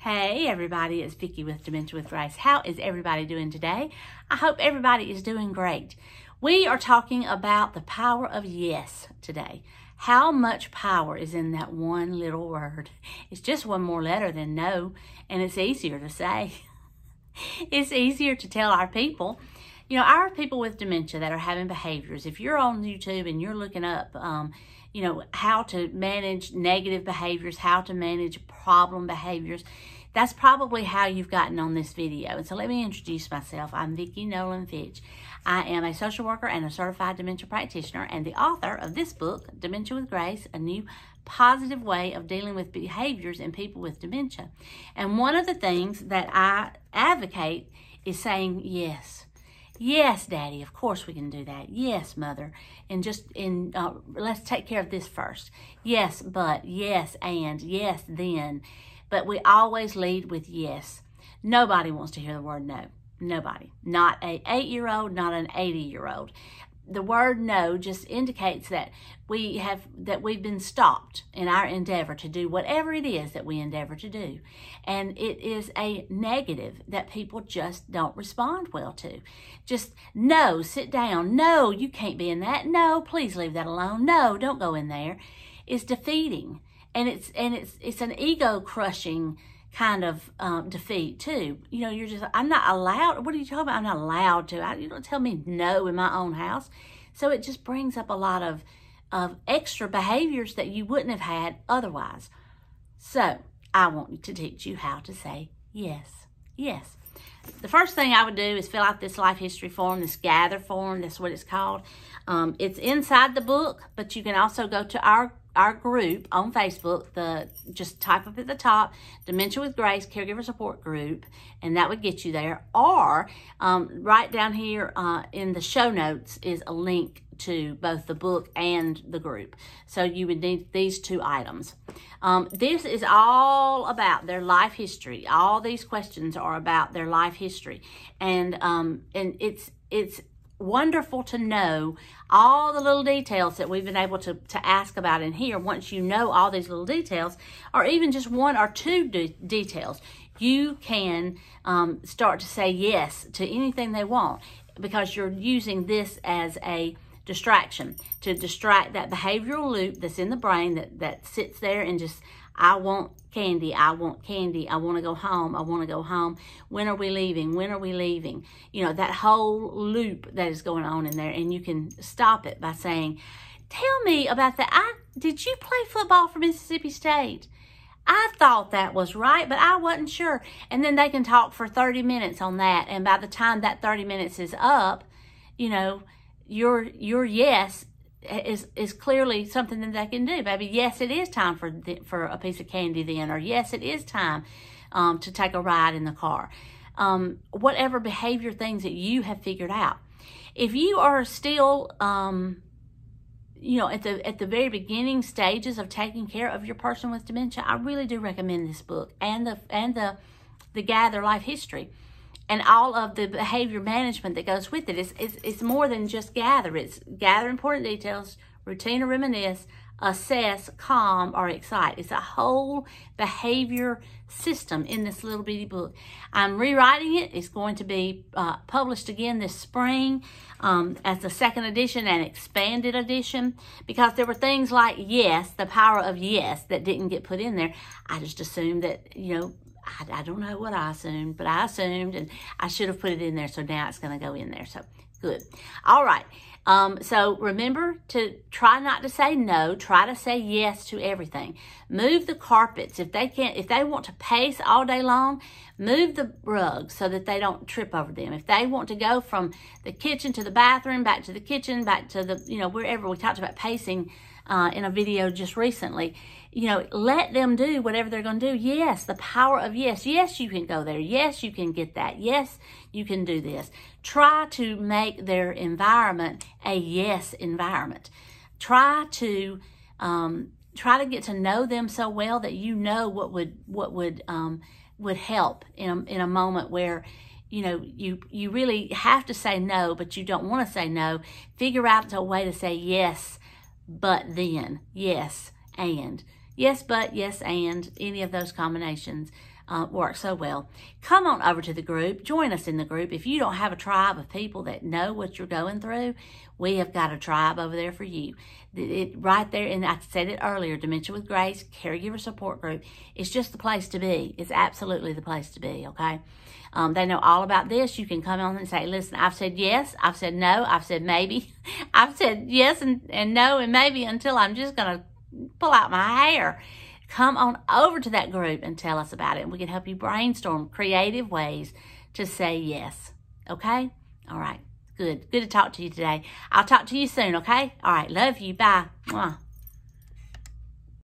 Hey everybody, it's Vicky with Dementia with Grace. How is everybody doing today? I hope everybody is doing great. We are talking about the power of yes today. How much power is in that one little word? It's just one more letter than no, and it's easier to say. It's easier to tell our people. You know, our people with dementia that are having behaviors, if you're on YouTube and you're looking up, how to manage negative behaviors, how to manage problem behaviors, that's probably how you've gotten on this video. And so let me introduce myself. I'm Vicky Noland Fitch. I am a social worker and a certified dementia practitioner and the author of this book, Dementia with Grace, a new positive way of dealing with behaviors in people with dementia. And one of the things that I advocate is saying yes. Yes, Daddy, of course we can do that. Yes, Mother. And let's take care of this first. Yes, but, yes, and, yes, then. But we always lead with yes. Nobody wants to hear the word no. Nobody. Not an 8-year-old, not an 80-year-old. The word no just indicates that we've been stopped in our endeavor to do whatever it is that we endeavor to do. And it is a negative that people just don't respond well to. Just no, sit down. No, you can't be in that. No, please leave that alone. No, don't go in there. It's defeating. And it's an ego crushing kind of defeat too. You know, you're just, I'm not allowed. What are you talking about? I'm not allowed to. You don't tell me no in my own house. So it just brings up a lot of extra behaviors that you wouldn't have had otherwise. So I want to teach you how to say yes. Yes. The first thing I would do is fill out this life history form, this gather form. That's what it's called. It's inside the book, but you can also go to our group on Facebook. Just type up at the top, Dementia with Grace Caregiver Support Group, and that would get you there. Or right down here in the show notes is a link to both the book and the group. So you would need these two items. This is all about their life history. All these questions are about their life history, and it's wonderful to know all the little details that we've been able to ask about in here. Once you know all these little details, or even just one or two details, you can start to say yes to anything they want, because you're using this as a distraction to distract that behavioral loop that's in the brain that sits there and just, I want candy, I want candy, I want to go home, I want to go home. When are we leaving? When are we leaving? You know, that whole loop that is going on in there, and you can stop it by saying, tell me about that. Did you play football for Mississippi State? I thought that was right, but I wasn't sure. And then they can talk for 30 minutes on that, and by the time that 30 minutes is up, you know, your yes is clearly something that they can do. Baby, yes, it is time for a piece of candy then, or yes, it is time to take a ride in the car. Whatever behavior things that you have figured out. If you are still, at the very beginning stages of taking care of your person with dementia, I really do recommend this book and the Gather Life History. And all of the behavior management that goes with it. It's more than just gather. It's gather important details, routine or reminisce, assess, calm, or excite. It's a whole behavior system in this little bitty book. I'm rewriting it. It's going to be published again this spring as the second edition and expanded edition, because there were things like yes, the power of yes, that didn't get put in there. I just assumed that, I don't know what I assumed, but I assumed, and I should have put it in there, so now it's going to go in there. So, good. All right. So, remember to try not to say no. Try to say yes to everything. Move the carpets. If they want to pace all day long, move the rugs so that they don't trip over them. If they want to go from the kitchen to the bathroom, back to the kitchen, back to the, wherever. We talked about pacing in a video just recently. Let them do whatever they're going to do. Yes, the power of yes. Yes, you can go there. Yes, you can get that. Yes, you can do this. Try to make their environment a yes environment. Try to get to know them so well that you know what would help in a moment where you really have to say no, but you don't want to say no. Figure out a way to say yes, but then yes, and yes, but, yes, and any of those combinations work so well. Come on over to the group. Join us in the group. If you don't have a tribe of people that know what you're going through, we have got a tribe over there for you. Right there, and I said it earlier, Dementia with Grace, Caregiver Support Group, it's just the place to be. It's absolutely the place to be, okay? They know all about this. You can come on and say, listen, I've said yes, I've said no, I've said maybe. I've said yes and no and maybe until I'm just going to pull out my hair. Come on over to that group and tell us about it. And we can help you brainstorm creative ways to say yes. Okay? All right. Good. Good to talk to you today. I'll talk to you soon, okay? All right. Love you. Bye. Mwah.